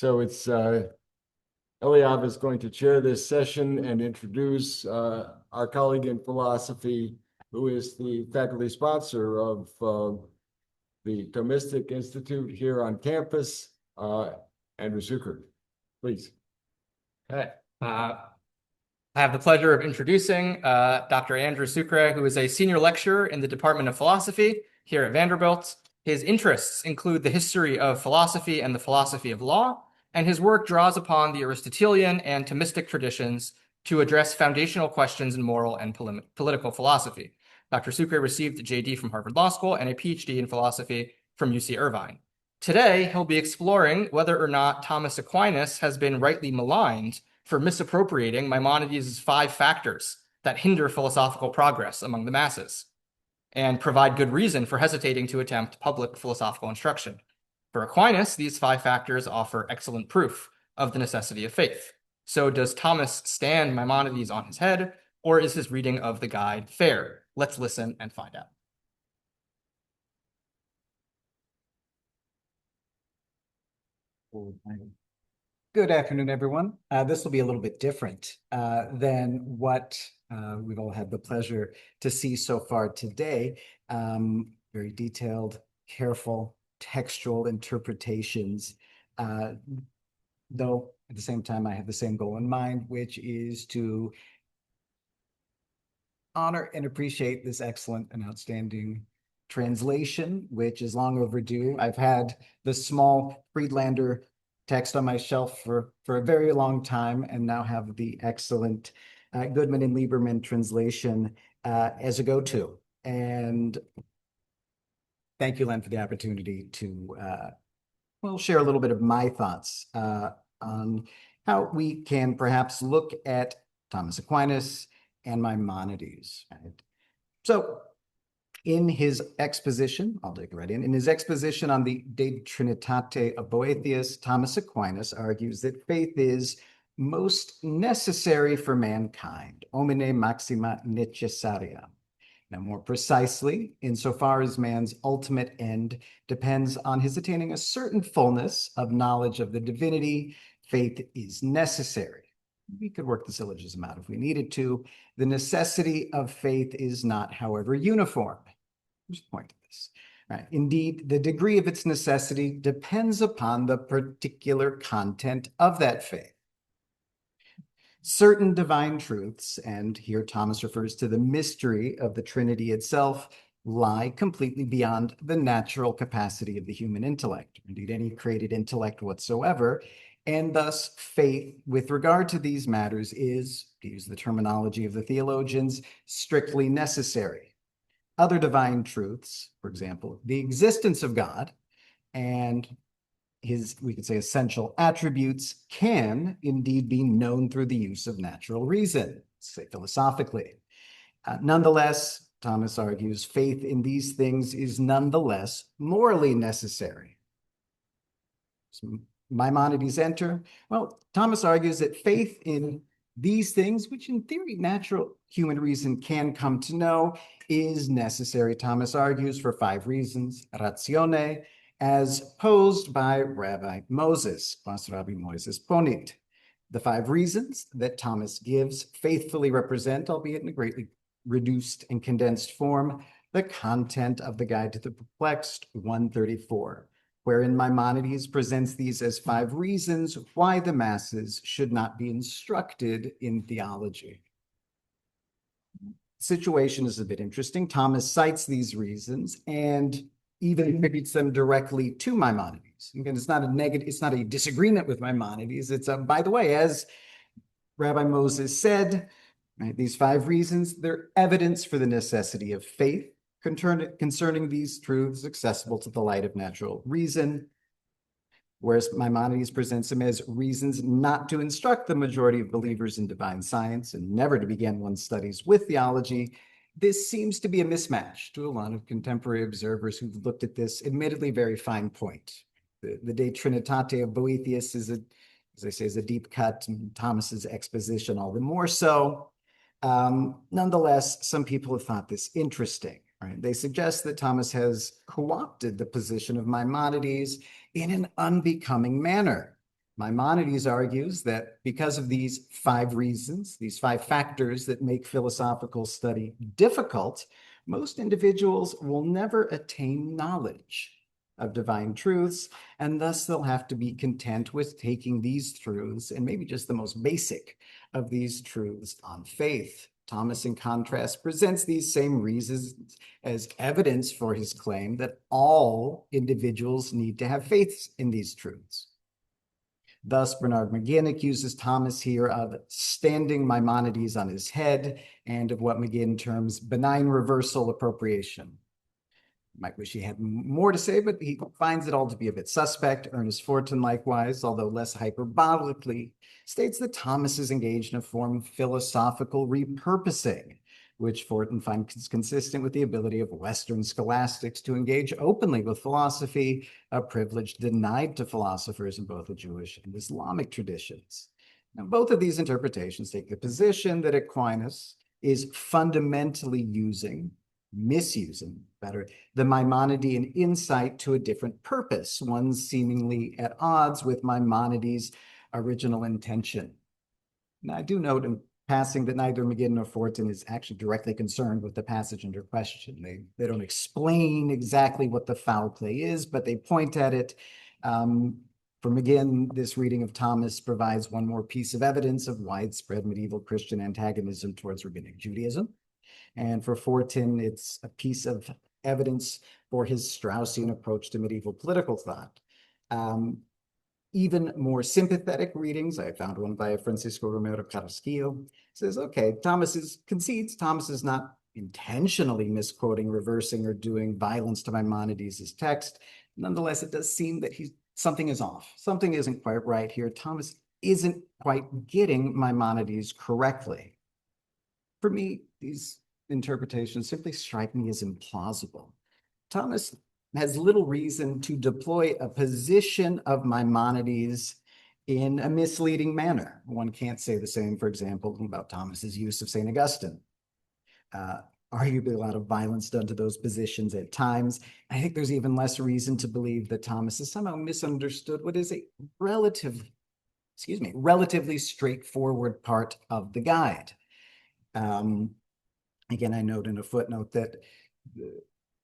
So it's Eliav is going to chair this session and introduce our colleague in philosophy, who is the faculty sponsor of the Thomistic Institute here on campus, Andrew Sucre. Please. Okay. I have the pleasure of introducing Dr. Andrew Sucre, who is a senior lecturer in the Department of Philosophy here at Vanderbilt. His interests include the history of philosophy and the philosophy of law, and his work draws upon the Aristotelian and Thomistic traditions to address foundational questions in moral and political philosophy. Dr. Sucre received a JD from Harvard Law School and a PhD in philosophy from UC Irvine. Today, he'll be exploring whether or not Thomas Aquinas has been rightly maligned for misappropriating Maimonides' 5 factors that hinder philosophical progress among the masses, and provide good reason for hesitating to attempt public philosophical instruction. For Aquinas, these 5 factors offer excellent proof of the necessity of faith. So does Thomas stand Maimonides on his head, or is his reading of the guide fair? Let's listen and find out. Good afternoon, everyone. This will be a little bit different than what we've all had the pleasure to see so far today. Very detailed, careful, textual interpretations, though at the same time I have the same goal in mind, which is to honor and appreciate this excellent and outstanding translation, which is long overdue. I've had the small Friedlander text on my shelf for a very long time, and now have the excellent Goodman and Lieberman translation as a go-to. And thank you, Len, for the opportunity to share a little bit of my thoughts on how we can perhaps look at Thomas Aquinas and Maimonides. Right? So in his exposition, I'll dig right in his exposition on the De Trinitate of Boethius, Thomas Aquinas argues that faith is most necessary for mankind, homine maxima necessaria. Now, more precisely, insofar as man's ultimate end depends on his attaining a certain fullness of knowledge of the divinity, faith is necessary. We could work the syllogism out if we needed to. The necessity of faith is not, however, uniform. Here's the point of this. Right. Indeed, the degree of its necessity depends upon the particular content of that faith. Certain divine truths, and here Thomas refers to the mystery of the Trinity itself, lie completely beyond the natural capacity of the human intellect, indeed any created intellect whatsoever. And thus, faith with regard to these matters is, to use the terminology of the theologians, strictly necessary. Other divine truths, for example, the existence of God and his, we could say, essential attributes, can indeed be known through the use of natural reason, say philosophically. Nonetheless, Thomas argues, faith in these things is nonetheless morally necessary. Maimonides enter? Well, Thomas argues that faith in these things, which in theory natural human reason can come to know, is necessary, Thomas argues, for 5 reasons. Ratione, as posed by Rabbi Moses, Pas Rabbi Moses Ponit. The 5 reasons that Thomas gives faithfully represent, albeit in a greatly reduced and condensed form, the content of the Guide to the Perplexed, 134. Wherein Maimonides presents these as 5 reasons why the masses should not be instructed in theology. The situation is a bit interesting. Thomas cites these reasons and even attributes them directly to Maimonides. Again, it's not a negative, it's not a disagreement with Maimonides. It's a, by the way, as Rabbi Moses said, right, these 5 reasons, they're evidence for the necessity of faith concerning these truths accessible to the light of natural reason, whereas Maimonides presents them as reasons not to instruct the majority of believers in divine science and never to begin one's studies with theology. This seems to be a mismatch to a lot of contemporary observers who've looked at this admittedly very fine point. The De Trinitate of Boethius is, as I say, is a deep cut, and Thomas's exposition all the more so. Nonetheless, some people have thought this interesting. Right? They suggest that Thomas has co-opted the position of Maimonides in an unbecoming manner. Maimonides argues that because of these 5 reasons, these 5 factors that make philosophical study difficult, most individuals will never attain knowledge of divine truths, and thus they'll have to be content with taking these truths, and maybe just the most basic of these truths, on faith. Thomas, in contrast, presents these same reasons as evidence for his claim that all individuals need to have faith in these truths. Thus, Bernard McGinn accuses Thomas here of standing Maimonides on his head and of what McGinn terms benign reversal appropriation. Might wish he had more to say, but he finds it all to be a bit suspect. Ernest Fortin, likewise, although less hyperbolically, states that Thomas is engaged in a form of philosophical repurposing, which Fortin finds consistent with the ability of Western scholastics to engage openly with philosophy, a privilege denied to philosophers in both the Jewish and Islamic traditions. Now, both of these interpretations take the position that Aquinas is fundamentally misusing the Maimonidean insight to a different purpose, one seemingly at odds with Maimonides' original intention. Now, I do note in passing that neither McGinn nor Fortin is actually directly concerned with the passage under question. They don't explain exactly what the foul play is, but they point at it. For McGinn, this reading of Thomas provides one more piece of evidence of widespread medieval Christian antagonism towards rabbinic Judaism. And for Fortin, it's a piece of evidence for his Straussian approach to medieval political thought. Even more sympathetic readings, I found one by Francisco Romero Carrasquillo, says, okay, concedes Thomas is not intentionally misquoting, reversing, or doing violence to Maimonides' text. Nonetheless, it does seem that something is off. Something isn't quite right here. Thomas isn't quite getting Maimonides correctly. For me, these interpretations simply strike me as implausible. Thomas has little reason to deploy a position of Maimonides in a misleading manner. One can't say the same, for example, about Thomas's use of St. Augustine. Arguably a lot of violence done to those positions at times. I think there's even less reason to believe that Thomas has somehow misunderstood what is a relatively straightforward part of the guide. Again, I note in a footnote that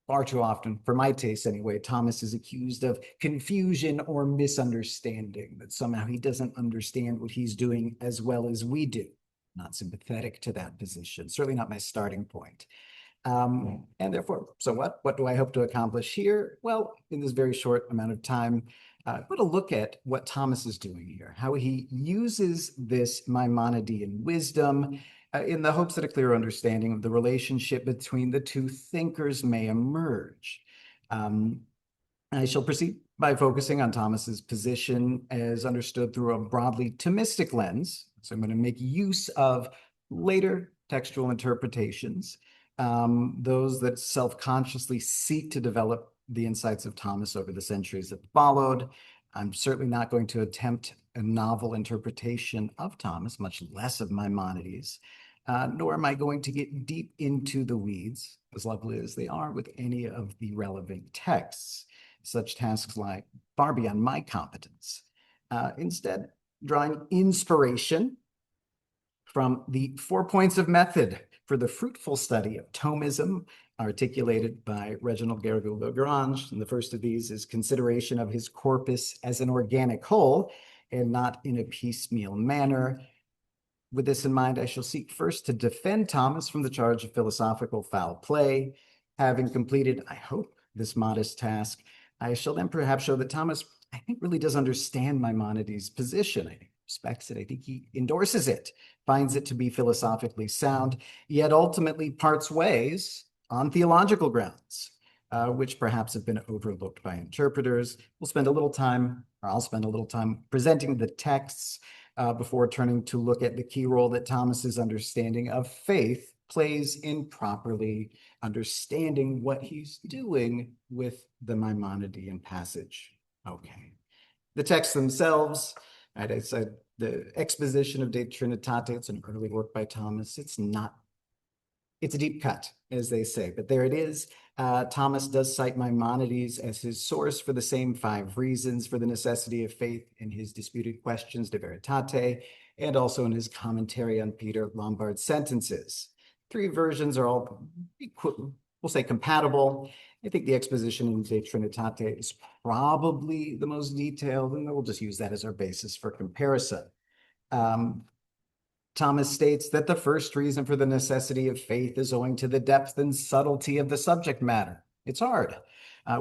far too often, for my taste anyway, Thomas is accused of confusion or misunderstanding, that somehow he doesn't understand what he's doing as well as we do. Not sympathetic to that position, certainly not my starting point. And therefore, so what do I hope to accomplish here? Well, in this very short amount of time, I want to look at what Thomas is doing here, how he uses this Maimonidean wisdom in the hopes that a clear understanding of the relationship between the two thinkers may emerge. I shall proceed by focusing on Thomas's position as understood through a broadly Thomistic lens. So I'm going to make use of later textual interpretations, those that self-consciously seek to develop the insights of Thomas over the centuries that followed. I'm certainly not going to attempt a novel interpretation of Thomas, much less of Maimonides, nor am I going to get deep into the weeds, as lovely as they are, with any of the relevant texts. Such tasks lie far beyond my competence. Instead, drawing inspiration from the 4 points of method for the fruitful study of Thomism, articulated by Reginald Garrigou-Lagrange. And the first of these is consideration of his corpus as an organic whole and not in a piecemeal manner. With this in mind, I shall seek first to defend Thomas from the charge of philosophical foul play. Having completed, I hope, this modest task, I shall then perhaps show that Thomas, I think, really does understand Maimonides' position. I think he respects it. I think he endorses it, finds it to be philosophically sound, yet ultimately parts ways on theological grounds, which perhaps have been overlooked by interpreters. I'll spend a little time presenting the texts before turning to look at the key role that Thomas's understanding of faith plays in properly understanding what he's doing with the Maimonidean passage. Okay. The texts themselves, right, I said the exposition of De Trinitate, it's an early work by Thomas. It's it's a deep cut, as they say, but there it is. Thomas does cite Maimonides as his source for the same 5 reasons for the necessity of faith in his disputed questions de veritate, and also in his commentary on Peter Lombard's sentences. 3 versions are all, we'll say, compatible. I think the exposition in De Trinitate is probably the most detailed, and we'll just use that as our basis for comparison. Thomas states that the first reason for the necessity of faith is owing to the depth and subtlety of the subject matter. It's hard,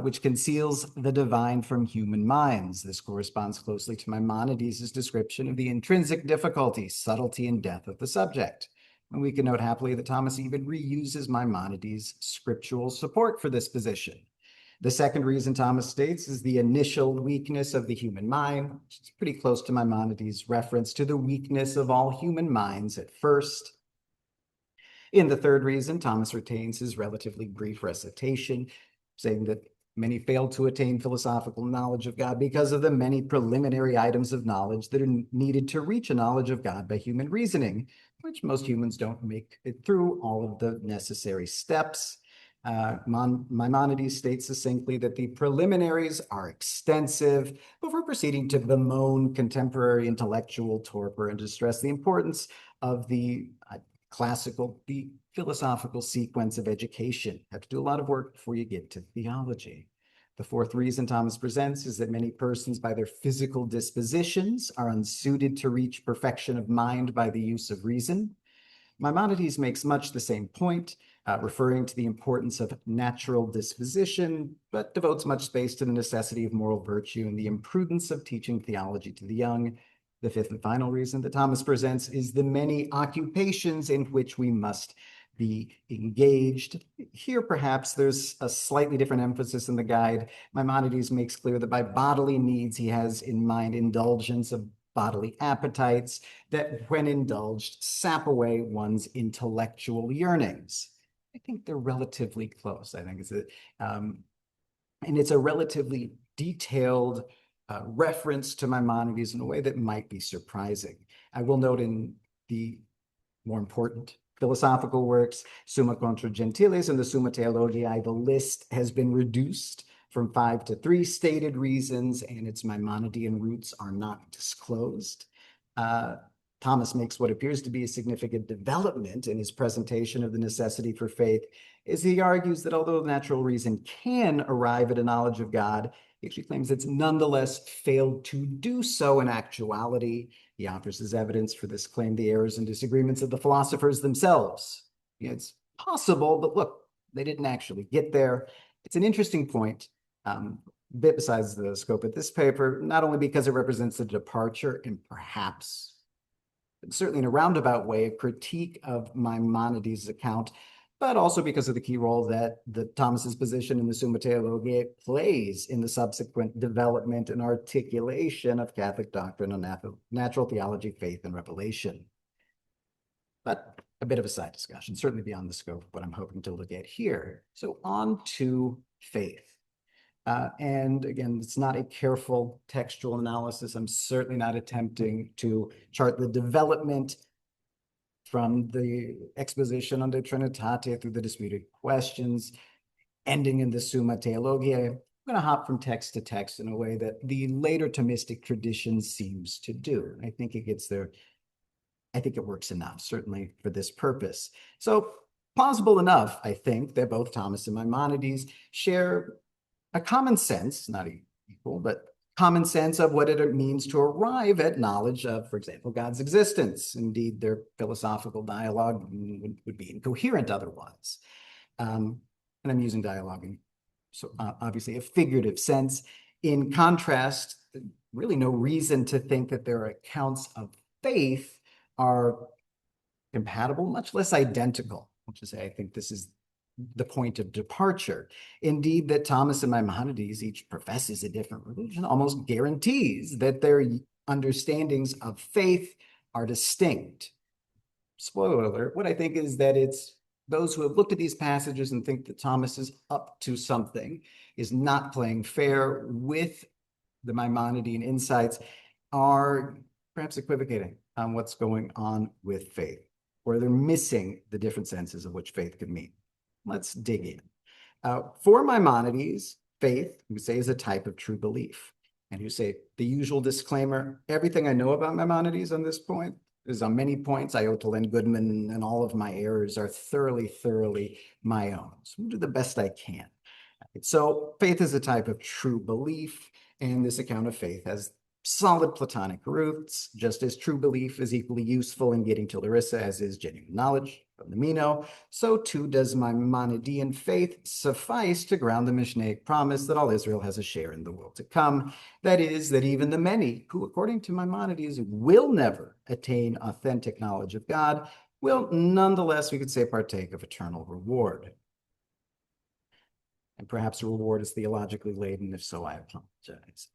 which conceals the divine from human minds. This corresponds closely to Maimonides' description of the intrinsic difficulty, subtlety, and depth of the subject. And we can note happily that Thomas even reuses Maimonides' scriptural support for this position. The second reason Thomas states is the initial weakness of the human mind, which is pretty close to Maimonides' reference to the weakness of all human minds at first. In the third reason, Thomas retains his relatively brief recitation, saying that many fail to attain philosophical knowledge of God because of the many preliminary items of knowledge that are needed to reach a knowledge of God by human reasoning, which most humans don't make it through all of the necessary steps. Maimonides states succinctly that the preliminaries are extensive before proceeding to bemoan contemporary intellectual torpor and to stress the importance of the philosophical sequence of education. You have to do a lot of work before you get to theology. The fourth reason Thomas presents is that many persons by their physical dispositions are unsuited to reach perfection of mind by the use of reason. Maimonides makes much the same point, referring to the importance of natural disposition, but devotes much space to the necessity of moral virtue and the imprudence of teaching theology to the young. The fifth and final reason that Thomas presents is the many occupations in which we must be engaged. Here, perhaps, there's a slightly different emphasis in the guide. Maimonides makes clear that by bodily needs, he has in mind indulgence of bodily appetites that, when indulged, sap away one's intellectual yearnings. I think they're relatively close. I think and it's a relatively detailed reference to Maimonides in a way that might be surprising. I will note in the more important philosophical works, Summa Contra Gentiles and the Summa Theologiae, the list has been reduced from 5 to 3 stated reasons, and its Maimonidean roots are not disclosed. Thomas makes what appears to be a significant development in his presentation of the necessity for faith, as he argues that although natural reason can arrive at a knowledge of God, he actually claims it's nonetheless failed to do so in actuality. He offers as evidence for this claim the errors and disagreements of the philosophers themselves. It's possible, but look, they didn't actually get there. It's an interesting point, bit besides the scope of this paper, not only because it represents a departure and perhaps, certainly in a roundabout way, a critique of Maimonides' account, but also because of the key role that Thomas's position in the Summa Theologiae plays in the subsequent development and articulation of Catholic doctrine on natural theology, faith, and revelation. But a bit of a side discussion, certainly beyond the scope of what I'm hoping to look at here. So on to faith. And again, it's not a careful textual analysis. I'm certainly not attempting to chart the development from the exposition on De Trinitate through the disputed questions, ending in the Summa Theologiae. I'm going to hop from text to text in a way that the later Thomistic tradition seems to do. I think it gets there. I think it works enough, certainly for this purpose. So plausible enough, I think, that both Thomas and Maimonides share a common sense, not equal, but common sense of what it means to arrive at knowledge of, for example, God's existence. Indeed, their philosophical dialogue would be incoherent otherwise. And I'm using dialogue in, so obviously, a figurative sense. In contrast, really no reason to think that their accounts of faith are compatible, much less identical, which is, I think this is the point of departure. Indeed, that Thomas and Maimonides each professes a different religion almost guarantees that their understandings of faith are distinct. Spoiler alert, what I think is that it's those who have looked at these passages and think that Thomas is up to something, is not playing fair with the Maimonidean insights, are perhaps equivocating on what's going on with faith. or they're missing the different senses of which faith could mean. Let's dig in. For Maimonides, faith, we say, is a type of true belief. And you say the usual disclaimer, everything I know about Maimonides on this point is on many points, I owe to Len Goodman, and all of my errors are thoroughly my own. So I'll do the best I can. So faith is a type of true belief, and this account of faith has solid Platonic roots, just as true belief is equally useful in getting to Larissa as is genuine knowledge from the Meno, so too does Maimonidean faith suffice to ground the Mishnaic promise that all Israel has a share in the world to come. That is, that even the many who, according to Maimonides, will never attain authentic knowledge of God, will nonetheless, we could say, partake of eternal reward. And perhaps a reward is theologically laden. If so, I apologize.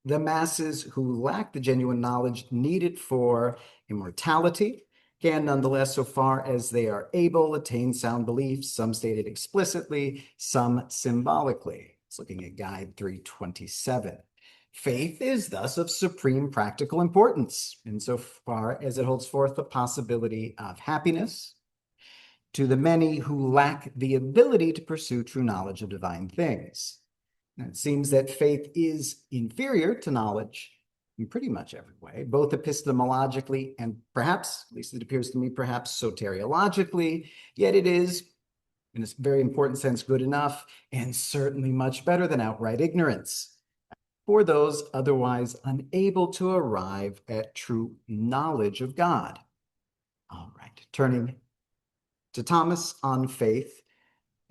The masses who lack the genuine knowledge needed for immortality can nonetheless, so far as they are able, attain sound beliefs, some stated explicitly, some symbolically. It's looking at Guide 327. Faith is thus of supreme practical importance insofar as it holds forth the possibility of happiness to the many who lack the ability to pursue true knowledge of divine things. And it seems that faith is inferior to knowledge in pretty much every way, both epistemologically and perhaps, at least it appears to me, perhaps soteriologically, yet it is, in a very important sense, good enough and certainly much better than outright ignorance for those otherwise unable to arrive at true knowledge of God. All right, turning to Thomas on faith.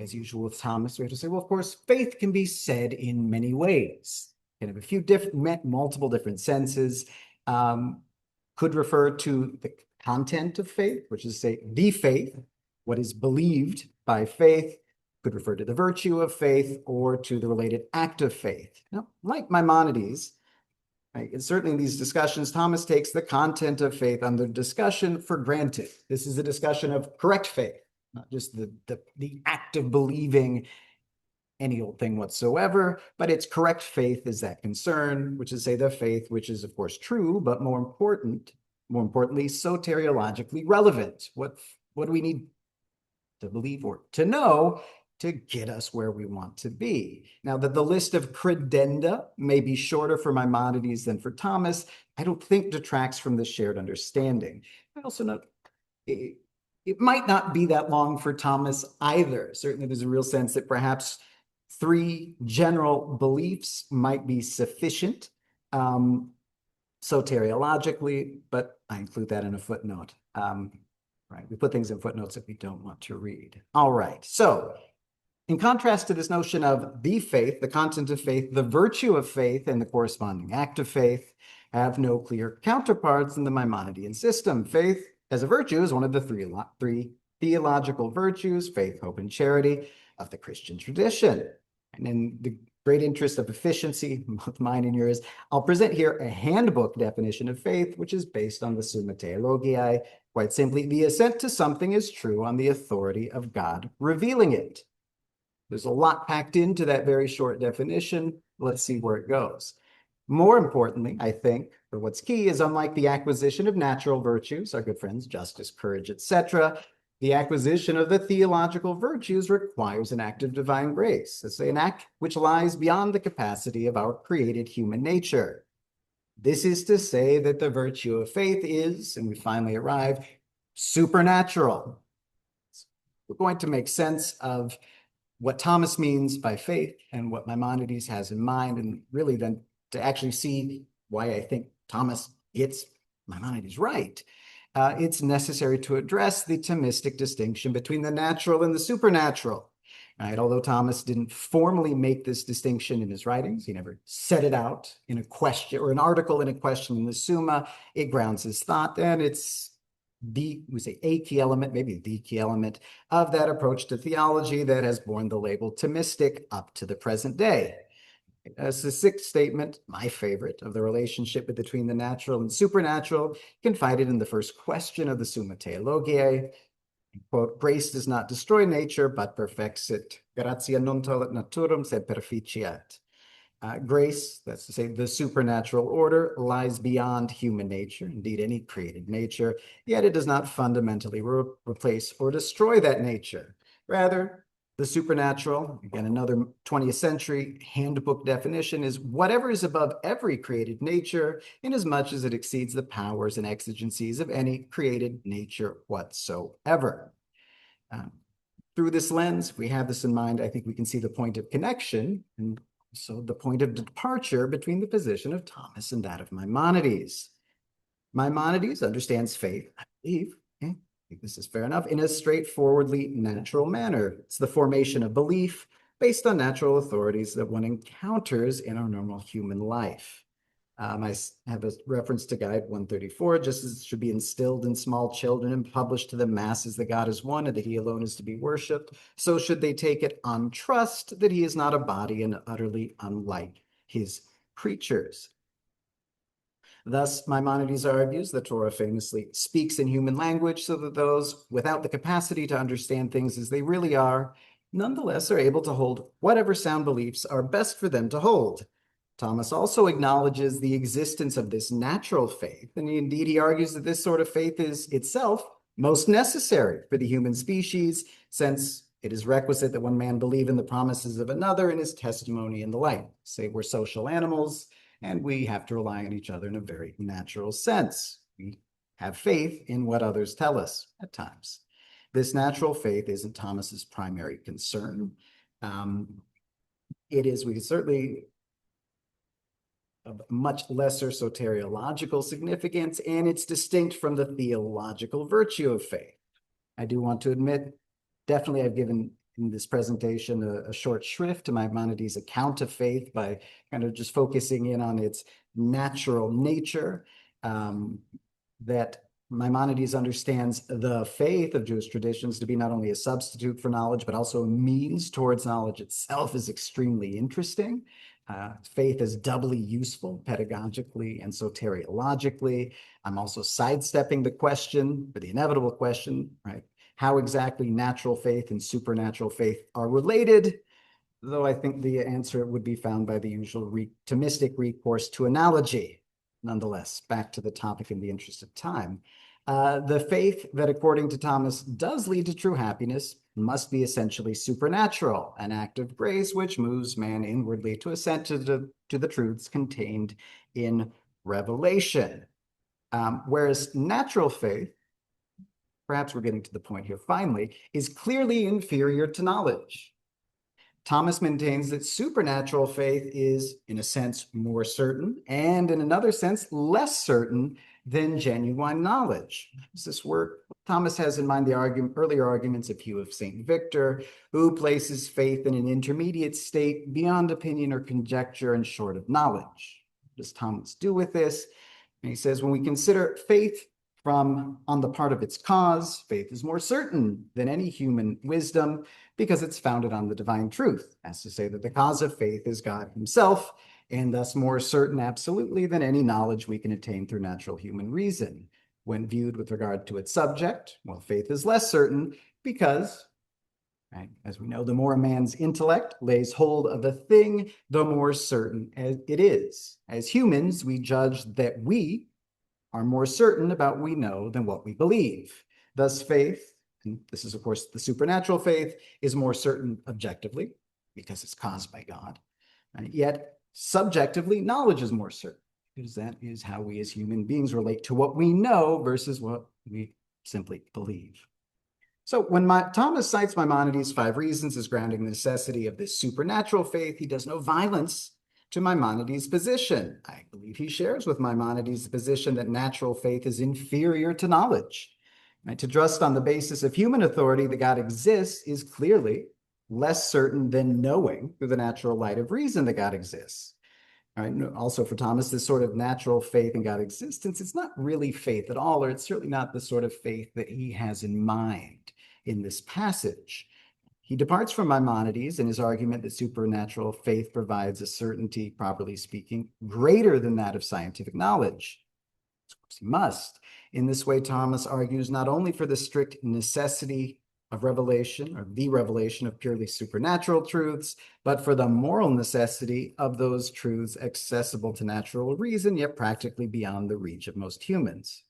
As usual with Thomas, we have to say, well, of course, faith can be said in many ways. It can have a few different, multiple different senses. Could refer to the content of faith, which is, say, the faith, what is believed by faith. Could refer to the virtue of faith or to the related act of faith. Now, like Maimonides, right, and certainly in these discussions, Thomas takes the content of faith under discussion for granted. This is a discussion of correct faith, not just the act of believing any old thing whatsoever, but it's correct faith is that concern, which is, say, the faith, which is of course true, but more importantly, soteriologically relevant. What do we need to believe or to know to get us where we want to be? Now, that the list of credenda may be shorter for Maimonides than for Thomas, I don't think detracts from the shared understanding. I also note it might not be that long for Thomas either. Certainly there's a real sense that perhaps 3 general beliefs might be sufficient soteriologically, but I include that in a footnote. Right, we put things in footnotes that we don't want to read. All right, so in contrast to this notion of the faith, the content of faith, the virtue of faith, and the corresponding act of faith have no clear counterparts in the Maimonidean system. Faith as a virtue is one of the three theological virtues, faith, hope, and charity, of the Christian tradition. And in the great interest of efficiency, both mine and yours, I'll present here a handbook definition of faith, which is based on the Summa Theologiae. Quite simply, the assent to something is true on the authority of God revealing it. There's a lot packed into that very short definition. Let's see where it goes. More importantly, I think, or what's key is, unlike the acquisition of natural virtues, our good friends, justice, courage, etc., the acquisition of the theological virtues requires an act of divine grace. It's an act which lies beyond the capacity of our created human nature. This is to say that the virtue of faith is, and we finally arrive, supernatural. We're going to make sense of what Thomas means by faith and what Maimonides has in mind, and really then to actually see why I think Thomas gets Maimonides right. It's necessary to address the Thomistic distinction between the natural and the supernatural. Right? Although Thomas didn't formally make this distinction in his writings, he never set it out in a question or an article in a question in the Summa. It grounds his thought, and it's a key element, maybe the key element of that approach to theology that has borne the label Thomistic up to the present day. As the 6th statement, my favorite, of the relationship between the natural and supernatural, confided in the first question of the Summa Theologiae, quote, grace does not destroy nature, but perfects it. Gratia non tollit naturum sed perficiat. Grace, that's to say the supernatural order, lies beyond human nature, indeed any created nature, yet it does not fundamentally replace or destroy that nature. Rather, the supernatural, again, another 20th century handbook definition, is whatever is above every created nature, inasmuch as it exceeds the powers and exigencies of any created nature whatsoever. Through this lens, we have this in mind, I think we can see the point of connection and so the point of departure between the position of Thomas and that of Maimonides. Maimonides understands faith, I believe, I think this is fair enough, in a straightforwardly natural manner. It's the formation of belief based on natural authorities that one encounters in our normal human life. I have a reference to Guide 134, just as it should be instilled in small children and published to the masses that God is one and that he alone is to be worshipped, so should they take it on trust that he is not a body and utterly unlike his creatures. Thus, Maimonides argues the Torah famously speaks in human language so that those without the capacity to understand things as they really are, nonetheless are able to hold whatever sound beliefs are best for them to hold. Thomas also acknowledges the existence of this natural faith, and indeed he argues that this sort of faith is itself most necessary for the human species, since it is requisite that one man believe in the promises of another and his testimony and the like. Say we're social animals, and we have to rely on each other in a very natural sense. We have faith in what others tell us at times. This natural faith isn't Thomas's primary concern. It is, we certainly, of much lesser soteriological significance, and it's distinct from the theological virtue of faith. I do want to admit, definitely I've given in this presentation a short shrift to Maimonides' account of faith by kind of just focusing in on its natural nature, that Maimonides understands the faith of Jewish traditions to be not only a substitute for knowledge, but also a means towards knowledge itself, is extremely interesting. Faith is doubly useful pedagogically and soteriologically. I'm also sidestepping the question, or the inevitable question, right? How exactly natural faith and supernatural faith are related, though I think the answer would be found by the usual Thomistic recourse to analogy. Nonetheless, back to the topic in the interest of time. The faith that, according to Thomas, does lead to true happiness must be essentially supernatural, an act of grace which moves man inwardly to assent to the truths contained in revelation. Whereas natural faith, perhaps we're getting to the point here finally, is clearly inferior to knowledge. Thomas maintains that supernatural faith is, in a sense, more certain, and in another sense, less certain than genuine knowledge. Does this work? Thomas has in mind the earlier arguments of Hugh of St. Victor, who places faith in an intermediate state beyond opinion or conjecture and short of knowledge. What does Thomas do with this? And he says, when we consider faith on the part of its cause, faith is more certain than any human wisdom because it's founded on the divine truth. That's to say that the cause of faith is God himself, and thus more certain absolutely than any knowledge we can attain through natural human reason. When viewed with regard to its subject, well, faith is less certain because, right, as we know, the more a man's intellect lays hold of a thing, the more certain it is. As humans, we judge that we are more certain about what we know than what we believe. Thus, faith, and this is, of course, the supernatural faith, is more certain objectively because it's caused by God. Right? Yet, subjectively, knowledge is more certain because that is how we as human beings relate to what we know versus what we simply believe. So when Thomas cites Maimonides' 5 reasons as grounding the necessity of this supernatural faith, he does no violence to Maimonides' position. I believe he shares with Maimonides the position that natural faith is inferior to knowledge. Right? To trust on the basis of human authority that God exists is clearly less certain than knowing through the natural light of reason that God exists. All right? Also for Thomas, this sort of natural faith in God's existence, it's not really faith at all, or it's certainly not the sort of faith that he has in mind in this passage. He departs from Maimonides in his argument that supernatural faith provides a certainty, properly speaking, greater than that of scientific knowledge. Of course, he must. In this way, Thomas argues not only for the strict necessity of revelation, or the revelation of purely supernatural truths, but for the moral necessity of those truths accessible to natural reason, yet practically beyond the reach of most humans.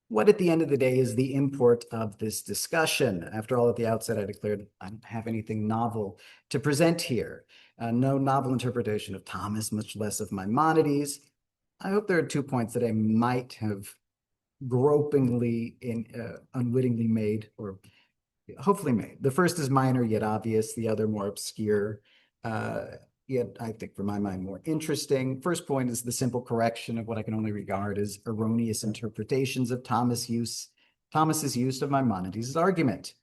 What at the end of the day is the import of this discussion? After all, at the outset, I declared I don't have anything novel to present here. No novel interpretation of Thomas, much less of Maimonides. I hope there are 2 points that I might have gropingly unwittingly made, or hopefully made. The first is minor yet obvious, the other more obscure, yet I think for my mind more interesting. First point is the simple correction of what I can only regard as erroneous interpretations of Thomas's use of Maimonides' argument.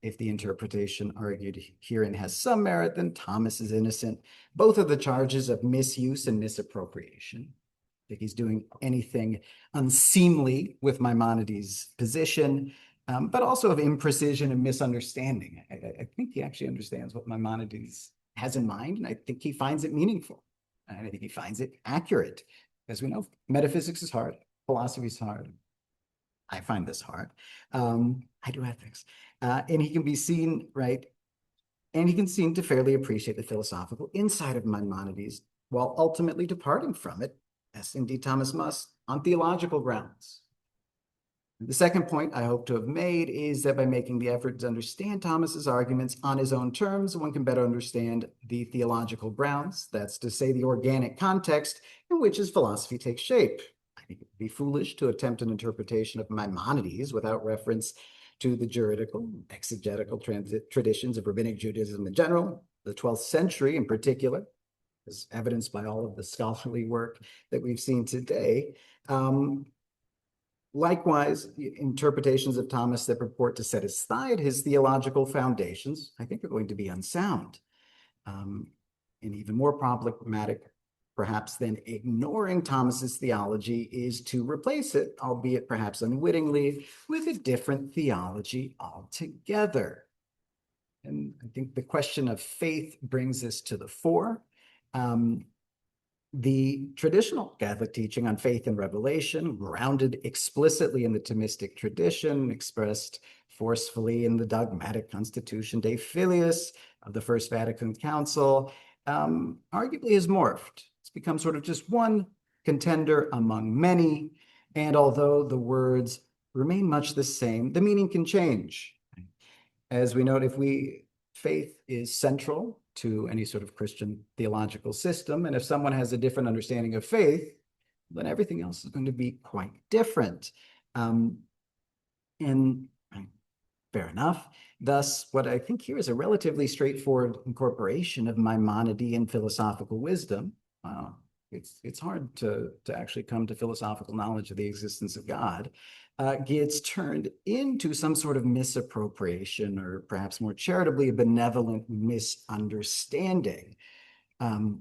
If the interpretation argued herein has some merit, then Thomas is innocent, both of the charges of misuse and misappropriation. I think he's doing anything unseemly with Maimonides' position, but also of imprecision and misunderstanding. I think he actually understands what Maimonides has in mind, and I think he finds it meaningful. And I think he finds it accurate. As we know, metaphysics is hard, philosophy is hard. I find this hard. I do ethics. And he can be seen, right? And he can seem to fairly appreciate the philosophical insight of Maimonides while ultimately departing from it, as indeed Thomas must, on theological grounds. The second point I hope to have made is that by making the effort to understand Thomas's arguments on his own terms, one can better understand the theological grounds, that's to say the organic context in which his philosophy takes shape. I think it would be foolish to attempt an interpretation of Maimonides without reference to the juridical, exegetical traditions of rabbinic Judaism in general, the 12th century in particular, as evidenced by all of the scholarly work that we've seen today. Likewise, interpretations of Thomas that purport to set aside his theological foundations, I think, are going to be unsound. And even more problematic, perhaps, than ignoring Thomas's theology is to replace it, albeit perhaps unwittingly, with a different theology altogether. And I think the question of faith brings this to the fore. The traditional Catholic teaching on faith and revelation, grounded explicitly in the Thomistic tradition, expressed forcefully in the dogmatic Constitution Dei Filius of the First Vatican Council, arguably has morphed. It's become sort of just one contender among many. And although the words remain much the same, the meaning can change. As we note, faith is central to any sort of Christian theological system. And if someone has a different understanding of faith, then everything else is going to be quite different. And fair enough. Thus, what I think here is a relatively straightforward incorporation of Maimonidean philosophical wisdom. It's hard to actually come to philosophical knowledge of the existence of God, gets turned into some sort of misappropriation, or perhaps more charitably, a benevolent misunderstanding. And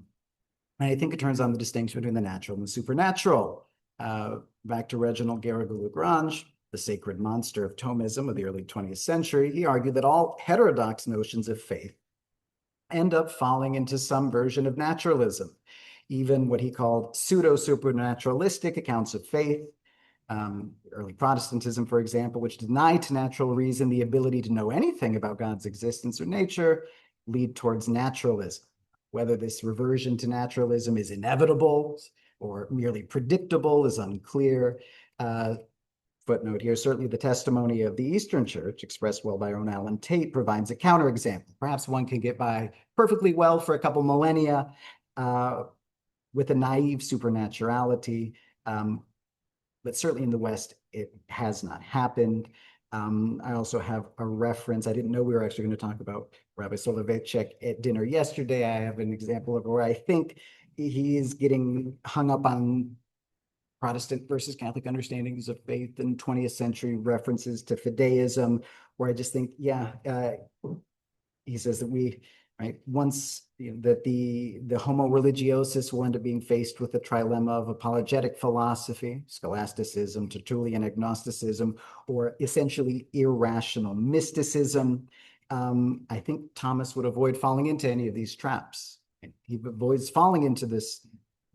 I think it turns on the distinction between the natural and the supernatural. Back to Reginald Garrigou-Lagrange, the sacred monster of Thomism of the early 20th century, he argued that all heterodox notions of faith end up falling into some version of naturalism. Even what he called pseudo-supernaturalistic accounts of faith, early Protestantism, for example, which denied to natural reason the ability to know anything about God's existence or nature, lead towards naturalism. Whether this reversion to naturalism is inevitable or merely predictable is unclear. Footnote here, certainly the testimony of the Eastern Church, expressed well by our own Alan Tate, provides a counterexample. Perhaps one can get by perfectly well for a couple millennia with a naive supernaturality, but certainly in the West, it has not happened. I also have a reference. I didn't know we were actually going to talk about Rabbi Soloveitchik at dinner yesterday. I have an example of where I think he is getting hung up on Protestant versus Catholic understandings of faith in 20th century references to fideism, where I just think, he says that once that the homo religiosus will end up being faced with the trilemma of apologetic philosophy, scholasticism, Tertullian agnosticism, or essentially irrational mysticism. I think Thomas would avoid falling into any of these traps. He avoids falling into this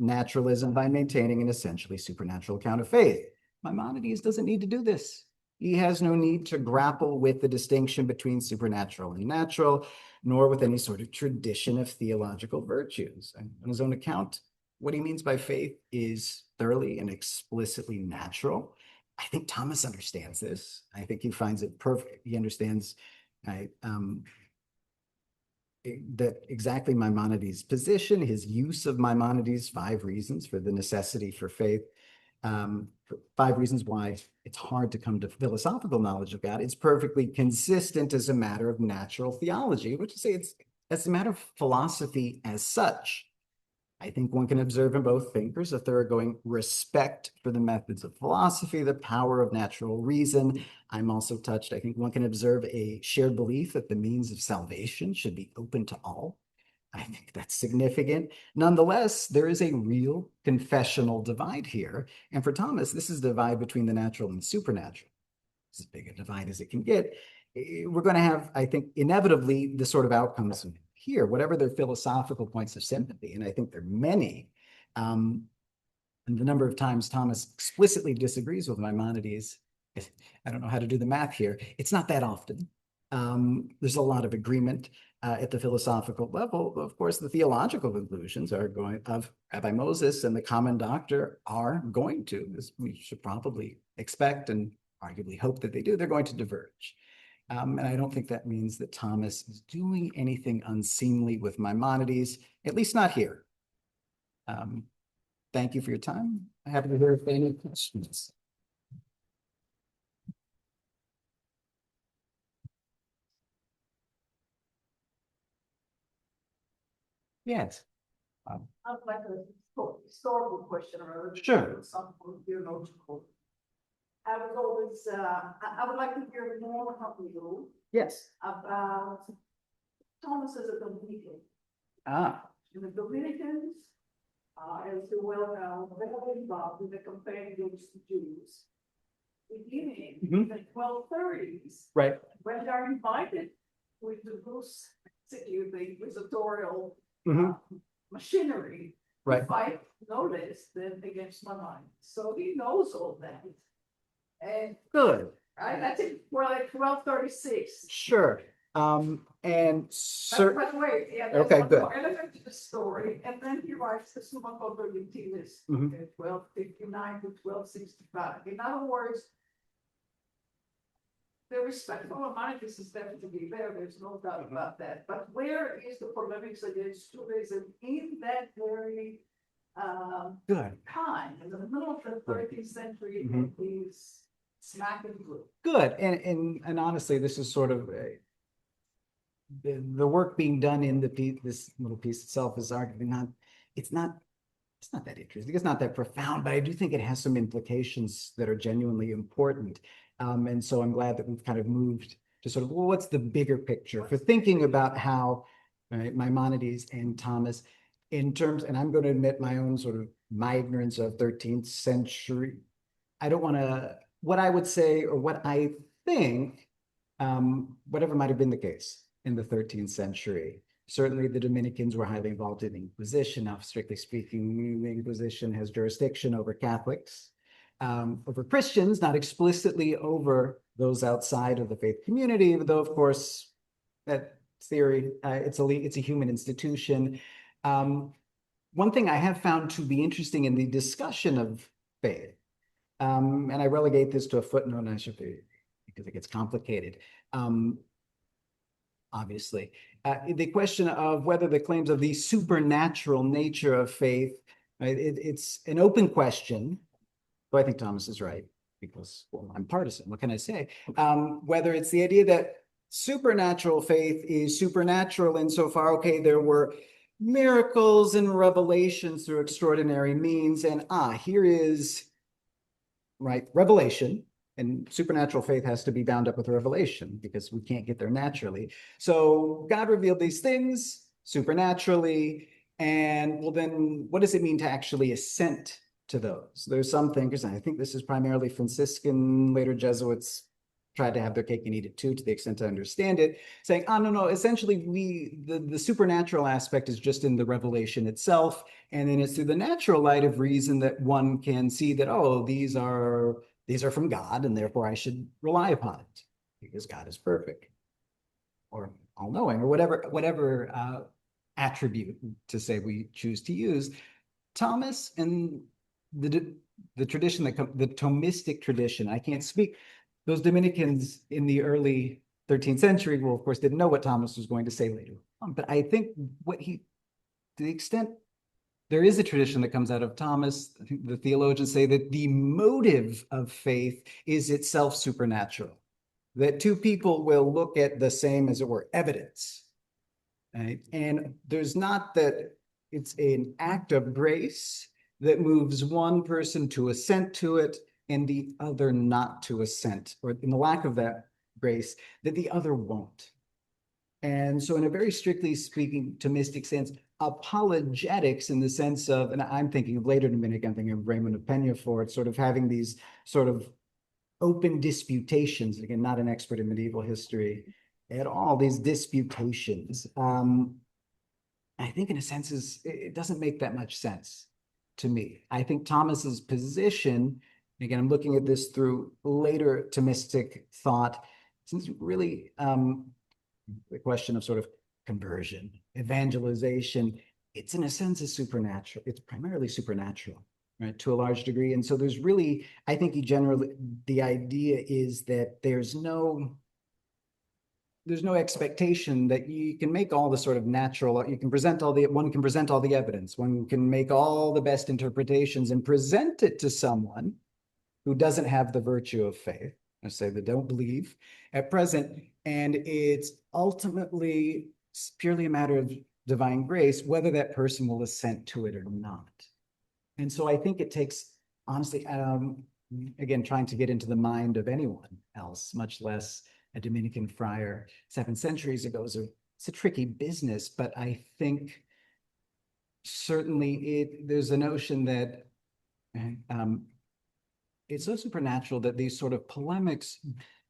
naturalism by maintaining an essentially supernatural account of faith. Maimonides doesn't need to do this. He has no need to grapple with the distinction between supernatural and natural, nor with any sort of tradition of theological virtues. And on his own account, what he means by faith is thoroughly and explicitly natural. I think Thomas understands this. I think he finds it perfect. He understands that exactly Maimonides' position, his use of Maimonides' 5 reasons for the necessity for faith, 5 reasons why it's hard to come to philosophical knowledge of God. It's perfectly consistent as a matter of natural theology, which is to say it's as a matter of philosophy as such. I think one can observe in both thinkers a thoroughgoing respect for the methods of philosophy, the power of natural reason. I'm also touched. I think one can observe a shared belief that the means of salvation should be open to all. I think that's significant. Nonetheless, there is a real confessional divide here. And for Thomas, this is the divide between the natural and supernatural. It's as big a divide as it can get. We're going to have, I think, inevitably the sort of outcomes here, whatever their philosophical points of sympathy, and I think there are many, and the number of times Thomas explicitly disagrees with Maimonides, I don't know how to do the math here, it's not that often. There's a lot of agreement at the philosophical level. Of course, the theological conclusions are going of Rabbi Moses and the common doctor are going to, as we should probably expect and arguably hope that they do, they're going to diverge. And I don't think that means that Thomas is doing anything unseemly with Maimonides, at least not here. Thank you for your time. I'm happy to hear if any questions. Yes. I'd like a historical question or Sure. something theological. I was always, I would like to hear more from you Yes. about Thomas as a Dominican. In the Dominicans, as you well know, very involved in the campaign against the Jews, beginning in the 1230s. Right. When they are invited with the Bruce City, the inquisitorial machinery, Right. to fight no less than against my mind. So he knows all that. And Good. I think we're like 1236. Sure. And By the way, yeah, there's Okay, one good. more element to the story. And then he writes the Summa Contra Gentiles, 1259 to 1265. In other words, the respect for Maimonides is definitely there. There's no doubt about that. But where is the polemics against Judaism in that very good. time, in the middle of the 13th century, is smack in blue? Good. And honestly, this is sort of the work being done in the piece, this little piece itself is arguably not, it's not that interesting. It's not that profound, but I do think it has some implications that are genuinely important. And so I'm glad that we've kind of moved to sort of, well, what's the bigger picture for thinking about how Maimonides and Thomas in terms, and I'm going to admit my own sort of, my ignorance of 13th century. I don't want to, what I would say or what I think, whatever might have been the case in the 13th century. Certainly the Dominicans were highly involved in the Inquisition. Now, strictly speaking, the Inquisition has jurisdiction over Catholics, over Christians, not explicitly over those outside of the faith community, though, of course, that theory, it's a human institution. One thing I have found to be interesting in the discussion of faith, and I relegate this to a footnote, I should be, because it gets complicated, obviously. The question of whether the claims of the supernatural nature of faith, right, it's an open question, but I think Thomas is right, because well, I'm partisan, what can I say? Whether it's the idea that supernatural faith is supernatural insofar, okay, there were miracles and revelations through extraordinary means, and here is, right, revelation, and supernatural faith has to be bound up with revelation because we can't get there naturally. So God revealed these things supernaturally, and well, then what does it mean to actually assent to those? There's some thinkers, and I think this is primarily Franciscan, later Jesuits tried to have their cake and eat it too, to the extent I understand it, saying, no, essentially the supernatural aspect is just in the revelation itself, and then it's through the natural light of reason that one can see that, oh, these are these are from God, and therefore I should rely upon it because God is perfect or all-knowing or whatever attribute to say we choose to use. Thomas and the tradition the Thomistic tradition, I can't speak. Those Dominicans in the early 13th century, well, of course, didn't know what Thomas was going to say later on. But I think to the extent there is a tradition that comes out of Thomas, I think the theologians say that the motive of faith is itself supernatural. That two people will look at the same, as it were, evidence. Right? And there's not that it's an act of grace that moves one person to assent to it and the other not to assent, or in the lack of that grace, that the other won't. And so in a very strictly speaking Thomistic sense, apologetics in the sense of, and I'm thinking of later Dominican, I'm thinking of Raymond of Peñafort, sort of having these sort of open disputations, again, not an expert in medieval history at all, these disputations, I think in a sense it doesn't make that much sense to me. I think Thomas's position, again, I'm looking at this through later Thomistic thought, since really the question of sort of conversion, evangelization, it's in a sense a supernatural. It's primarily supernatural, right, to a large degree. And so there's really, I think the idea is that there's no expectation that you can make all the sort of natural, one can present all the evidence, one can make all the best interpretations and present it to someone who doesn't have the virtue of faith, I say they don't believe at present, and it's ultimately purely a matter of divine grace, whether that person will assent to it or not. And so I think it takes, honestly, again, trying to get into the mind of anyone else, much less a Dominican friar 7 centuries ago, it's a tricky business, but I think certainly there's a notion that it's so supernatural that these sort of polemics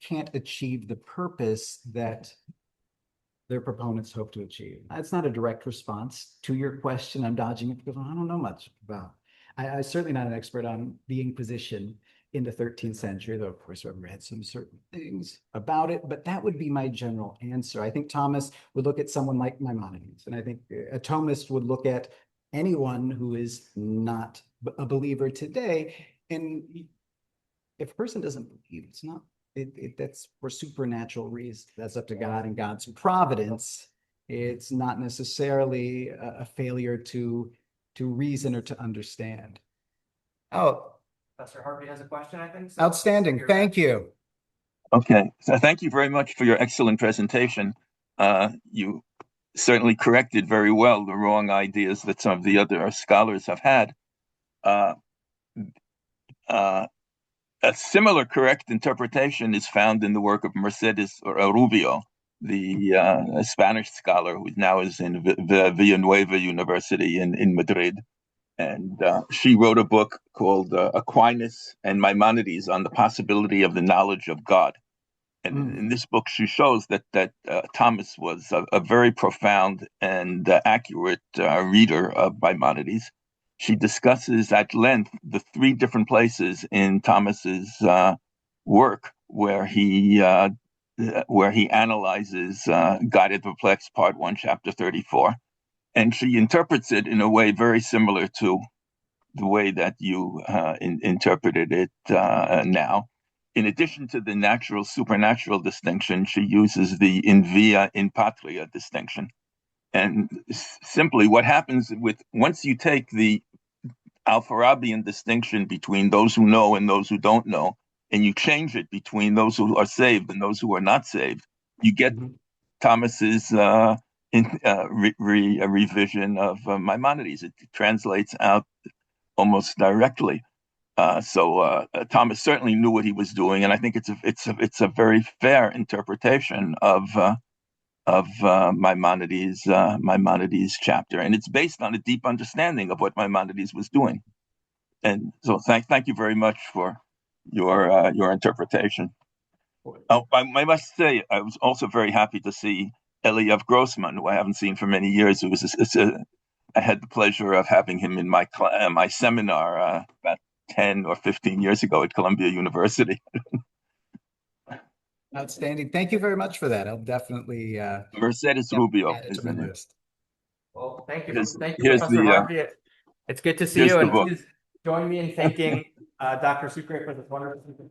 can't achieve the purpose that their proponents hope to achieve. It's not a direct response to your question. I'm dodging it because I don't know much about. I'm certainly not an expert on the Inquisition in the 13th century, though of course I've read some certain things about it, but that would be my general answer. I think Thomas would look at someone like Maimonides, and I think a Thomist would look at anyone who is not a believer today. And if a person doesn't believe, it's not, that's for supernatural reasons. That's up to God and God's providence. It's not necessarily a failure to reason or to understand. Oh, Professor Harvey has a question, I think. So outstanding. Thank you. Okay, so thank you very much for your excellent presentation. You certainly corrected very well the wrong ideas that some of the other scholars have had. A similar correct interpretation is found in the work of Mercedes Rubio, the Spanish scholar who now is in Villanueva University in Madrid. And she wrote a book called Aquinas and Maimonides on the possibility of the knowledge of God. And in this book, she shows that Thomas was a very profound and accurate reader of Maimonides. She discusses at length the 3 different places in Thomas's work where he analyzes Guided Perplexed, Part 1, Chapter 34. And she interprets it in a way very similar to the way that you interpreted it now. In addition to the natural supernatural distinction, she uses the in via in patria distinction. And simply what happens once you take the Alfarabian distinction between those who know and those who don't know, and you change it between those who are saved and those who are not saved, you get Thomas's revision of Maimonides. It translates out almost directly. So Thomas certainly knew what he was doing, and I think it's a very fair interpretation of Maimonides' chapter, and it's based on a deep understanding of what Maimonides was doing. And so thank you very much for your interpretation. Oh, I must say, I was also very happy to see Eliav Grossman, who I haven't seen for many years. I had the pleasure of having him in my seminar about 10 or 15 years ago at Columbia University. Outstanding. Thank you very much for that. I'll definitely Mercedes Rubio add it is to my the name. list. Well, thank you, Here's- thank you, here's Professor the, Harvey. It's good to see here's you, the and book. please join me in thanking Dr. Sucre for this wonderful presentation.